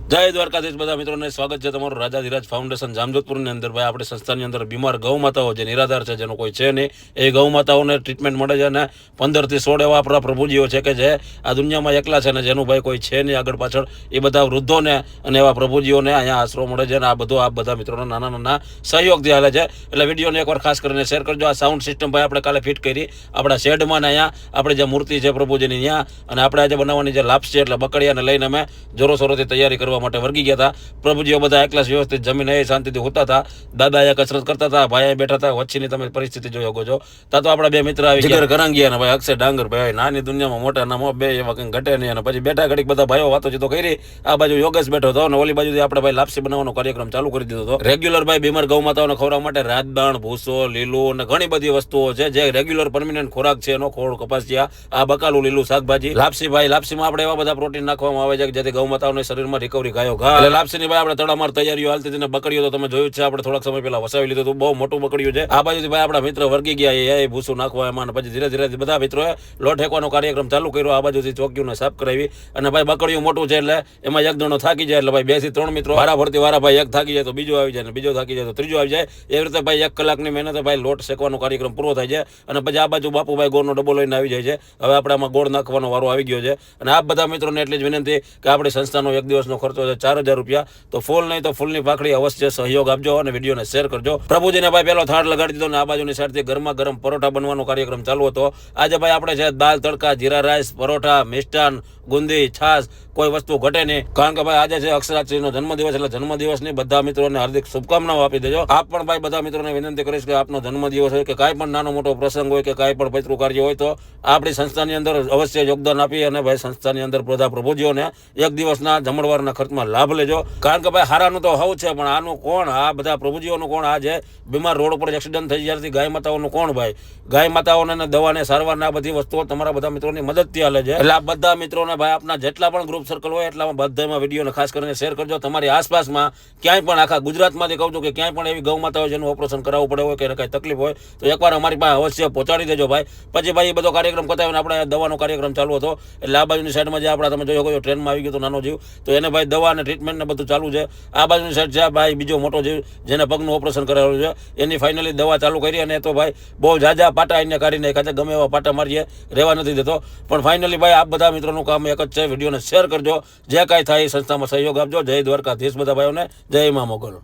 જય દ્વારકાધીશ બધા મિત્રોને સ્વાગત છે તમારું રાજાધિરાજ ફાઉન્ડેશન જામજોધપુરની અંદર ભાઈ આપણી સંસ્થાની અંદર બીમાર ગૌ માતાઓ જે નિરાધાર છે જેનો કોઈ છે નહીં એ ગૌ માતાઓને ટ્રીટમેન્ટ મળે છે અને 15 થી 16 એવા આપણા પ્રભુજીઓ છે કે જે આ દુનિયામાં એકલા છે ને જેનું ભાઈ કોઈ છે નહીં આગળ પાછળ એ બધા વૃદ્ધોને અને એવા પ્રભુજીઓને અહીંયા આશરો મળે છે અને આ બધું આ બધા મિત્રોના નાના નાના સહયોગથી હાલે છે એટલે વિડીયોને એકવાર ખાસ કરીને શેર કરજો. આ સાઉન્ડ સિસ્ટમ ભાઈ આપણે કાલે ફિટ કરી આપણા શેડમાં ને અહીંયા આપણે જે મૂર્તિ છે પ્રભુજીની ત્યાં અને આપણે આજે બનાવવાની જે લાપસ છે એટલે બકડિયાને લઈને અમે જોરોશોરોથી તૈયારી કરવા માટે વર્ગી ગયા હતા. પ્રભુજીઓ બધા એકલા વ્યવસ્થિત જમીન એ શાંતિથી હોતા હતા. દાદા અહીંયા કસરત કરતા હતા, ભાઈ બેઠા હતા. વચ્ચેની તમે પરિસ્થિતિ જોઈ શકો છો. તા તો આપણા બે મિત્ર આવી ગયા ગરાંગિયા ને ભાઈ અક્ષય ડાંગર ભાઈ નાની દુનિયામાં મોટા નામો બે એવા કંઈ ઘટે નહીં. અને પછી બેઠા ઘડીક બધા ભાઈઓ વાતોચીતો કરી. આ બાજુ યોગેશ બેઠો હતો અને ઓલી બાજુથી આપણે ભાઈ લાપસી બનાવવાનો કાર્યક્રમ ચાલુ કરી દીધો હતો. રેગ્યુલર ભાઈ બીમાર ગૌ માતાઓને ખવડાવવા માટે રાજદાણ, ભૂસો, લીલું અને ઘણી બધી વસ્તુઓ છે જે રેગ્યુલર પરમિનન્ટ ખોરાક છે. એનો ખોળ, કપાસિયા, આ બકાલું, લીલું શાકભાજી, લાપસી ભાઈ લાપસીમાં આપણે એવા બધા પ્રોટીન નાખવામાં આવે છે જેથી ગૌ માતાઓને શરીરમાં રિકવરી ગાયો ઘા. એટલે લાપસીની ભાઈ આપણે તડામાર તૈયારીઓ હાલતી હતી ને બકડીઓ તો તમે જોયું છે આપણે થોડાક સમય પહેલા વસાવી લીધું હતું. બહુ મોટું બકડીયું છે. આ બાજુથી ભાઈ આપણા મિત્ર વર્ગી ગયા એ ભૂસું નાખવા એમાં અને પછી ધીરે ધીરે બધા મિત્રોએ લોટ હેકવાનો કાર્યક્રમ ચાલુ કર્યો. આ બાજુથી ચોકીઓને સાફ કરાવી અને ભાઈ બકડીયું મોટું છે એટલે એમાં એક જણો થાકી જાય એટલે ભાઈ 2 થી 3 મિત્રો વારા ફરતી વારા ભાઈ એક થાકી જાય તો બીજો આવી જાય ને બીજો થાકી જાય તો ત્રીજો આવી જાય. એવી રીતે ભાઈ 1 કલાકની મહેનતે ભાઈ લોટ શેકવાનો કાર્યક્રમ પૂરો થાય છે અને પછી આ બાજુ બાપુભાઈ ગોળનો ડબ્બો લઈને આવી જાય છે. હવે આપણે આમાં ગોળ નાખવાનો વારો આવી ગયો છે અને આ બધા મિત્રોને એટલી જ વિનંતી કે આપણી સંસ્થાનો એક દિવસનો ખર્ચો છે 4000 રૂપિયા. તો ફૂલ નહીં તો ફૂલની પાકડી અવશ્ય સહયોગ આપજો અને વિડીયોને શેર કરજો. પ્રભુજીને ભાઈ પહેલો થાળ લગાડી દીધો ને આ બાજુની સાઈડથી ગરમા ગરમ પરોઠા બનવાનો કાર્યક્રમ ચાલુ હતો. આજે ભાઈ આપણે છે દાલ તડકા, જીરા રાઈસ, પરોઠા, મિષ્ટાન, ગુંદી, છાશ, કોઈ વસ્તુ ઘટે નહીં. કારણ કે ભાઈ આજે છે અક્ષરાજનો જન્મદિવસ એટલે જન્મદિવસની બધા મિત્રોને હાર્દિક શુભકામનાઓ આપી દેજો. આપ પણ ભાઈ બધા મિત્રોને વિનંતી કરીશ કે આપનો જન્મદિવસ હોય કે કાંઈ પણ નાનો મોટો પ્રસંગ હોય કે કાંઈ પણ પૈતૃ કાર્ય હોય તો આપણી સંસ્થાની અંદર અવશ્ય યોગદાન આપી અને ભાઈ સંસ્થાની અંદર બધા પ્રભુજીઓને એક દિવસના જમણવારના ખર્ચમાં લાભ લેજો. કારણ કે ભાઈ હારાનું તો હવ છે પણ આનું કોણ? આ બધા પ્રભુજીઓનું કોણ? આ જે બીમાર રોડ ઉપર એક્સિડન્ટ થઈ જ્યારથી ગાય માતાઓનું કોણ? ભાઈ ગાય માતાઓને દવાને સારવારને આ બધી વસ્તુઓ તમારા બધા મિત્રોની મદદથી હાલે છે. એટલે આ બધા મિત્રોને ભાઈ આપના જેટલા પણ ગ્રુપ સર્કલ હોય એટલામાં બધામાં વિડીયોને ખાસ કરીને શેર કરજો. તમારી આસપાસમાં ક્યાંય પણ આખા ગુજરાતમાંથી કહું છું કે ક્યાંય પણ એવી ગૌ માતા હોય જેનું ઓપરેશન કરાવવું પડે હોય કે એને કાંઈ તકલીફ હોય તો એકવાર અમારી પાસે અવશ્ય પહોંચાડી દેજો ભાઈ. પછી ભાઈ એ બધો કાર્યક્રમ પતાવીને આપણે દવાનો કાર્યક્રમ ચાલુ હતો એટલે આ બાજુની સાઈડમાં જે આપણા તમે જોયો કોઈ ટ્રેનમાં આવી ગયો તો નાનો જીવ તો એને ભાઈ દવા અને ટ્રીટમેન્ટ ને બધું ચાલુ છે. આ બાજુની સાઈડ છે ભાઈ બીજો મોટો જીવ જેને પગનું ઓપરેશન કરાવેલું છે એની ફાઇનલી દવા ચાલુ કરી અને તો ભાઈ બહુ જાજા પાટા એને કાઢી નાખ્યા. ગમે એવા પાટા મારીએ રહેવા નથી દેતો. પણ ફાઇનલી ભાઈ આ બધા મિત્રોનું કામ એક જ છે, વિડીયોને શેર કરજો. જે કાંઈ થાય એ સંસ્થામાં સહયોગ આપજો. જય દ્વારકાધીશ બધા ભાઈઓને, જય મા મોગલ.